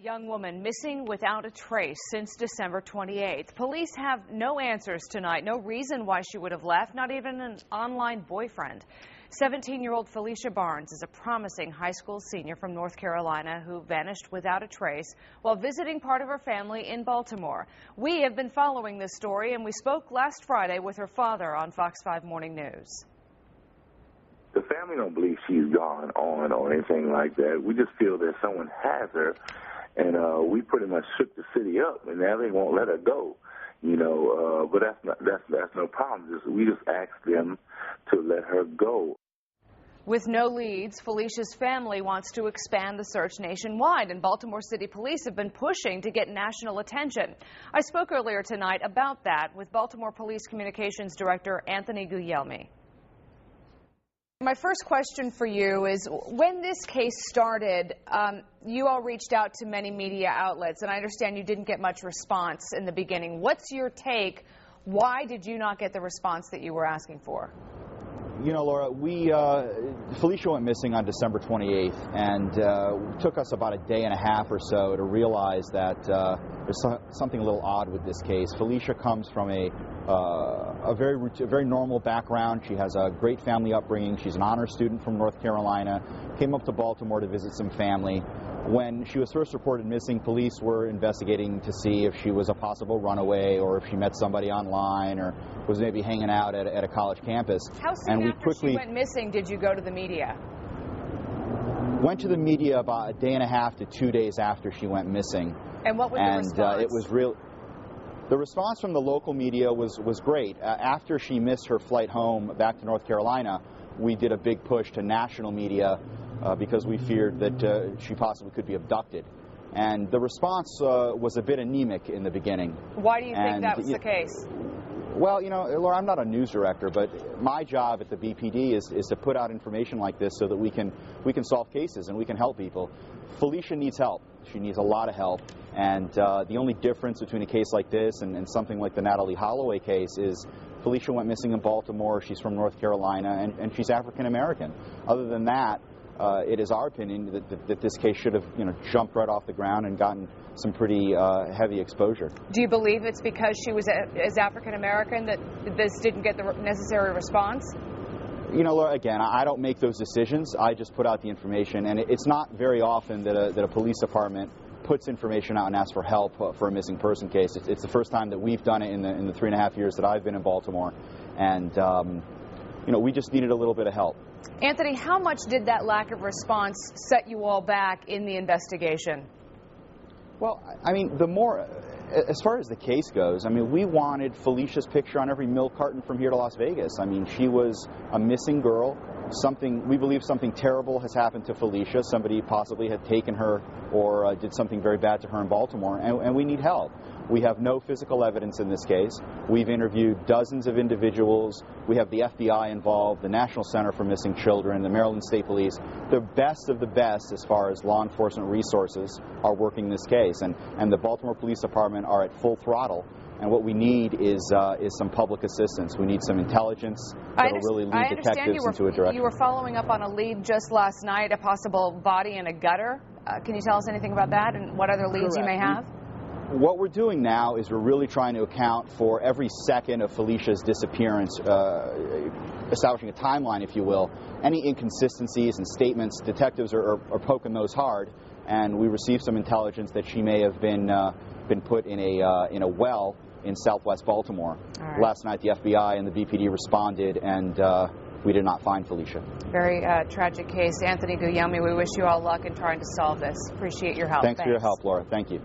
Young woman missing without a trace since December 28th. Police have no answers tonight, no reason why she would have left, not even an online boyfriend. 17-year-old Phylicia Barnes is a promising high school senior from North Carolina who vanished without a trace while visiting part of her family in Baltimore. We have been following this story, and we spoke last Friday with her father on Fox 5 Morning News. The family don't believe she's gone on or anything like that. We just feel that someone has her. And we pretty much shook the city up, and now they won't let her go, you know. But that's no problem. We just asked them to let her go. With no leads, Phylicia's family wants to expand the search nationwide, and Baltimore City Police have been pushing to get national attention. I spoke earlier tonight about that with Baltimore Police Communications Director Anthony Guglielmi. My first question for you is, when this case started, you all reached out to many media outlets, and I understand you didn't get much response in the beginning. What's your take? Why did you not get the response that you were asking for? You know, Laura, Phylicia went missing on December 28th, and it took us about a day and a half or so to realize that there's something a little odd with this case. Phylicia comes from a very normal background. She has a great family upbringing. She's an honor student from North Carolina, came up to Baltimore to visit some family. When she was first reported missing, police were investigating to see if she was a possible runaway or if she met somebody online or was maybe hanging out at a college campus. How soon after she went missing did you go to the media? Went to the media about a day and a half to 2 days after she went missing. And what was the response? It was real. The response from the local media was great. After she missed her flight home back to North Carolina, we did a big push to national media because we feared that she possibly could be abducted. And the response was a bit anemic in the beginning. Why do you think that was the case? Well, you know, Laura, I'm not a news director, but my job at the BPD is to put out information like this so that we can solve cases and we can help people. Phylicia needs help. She needs a lot of help. And the only difference between a case like this and something like the Natalie Holloway case is Phylicia went missing in Baltimore. She's from North Carolina, and she's African American. Other than that, it is our opinion that this case should have, you know, jumped right off the ground and gotten some pretty heavy exposure. Do you believe it's because she was as African American that this didn't get the necessary response? You know, Laura, again, I don't make those decisions. I just put out the information, and it's not very often that a police department puts information out and asks for help for a missing person case. It's the first time that we've done it in the 3.5 years that I've been in Baltimore, and you know, we just needed a little bit of help. Anthony, how much did that lack of response set you all back in the investigation? Well, I mean, as far as the case goes, I mean, we wanted Phylicia's picture on every milk carton from here to Las Vegas. I mean, she was a missing girl. We believe something terrible has happened to Phylicia. Somebody possibly had taken her or did something very bad to her in Baltimore, and we need help. We have no physical evidence in this case. We've interviewed dozens of individuals. We have the FBI involved, the National Center for Missing Children, the Maryland State Police. The best of the best as far as law enforcement resources are working this case, and the Baltimore Police Department are at full throttle. And what we need is some public assistance. We need some intelligence that will really lead detectives into a direction. You were following up on a lead just last night, a possible body in a gutter. Can you tell us anything about that and what other leads you may have? What we're doing now is we're really trying to account for every second of Phylicia's disappearance, establishing a timeline, if you will. Any inconsistencies and statements, detectives are poking those hard, and we received some intelligence that she may have been put in a well in southwest Baltimore. Right. Last night, the FBI and the BPD responded, and we did not find Phylicia. Very tragic case. Anthony Guglielmi, we wish you all luck in trying to solve this. Appreciate your help. Thanks for your help, Laura. Thank you.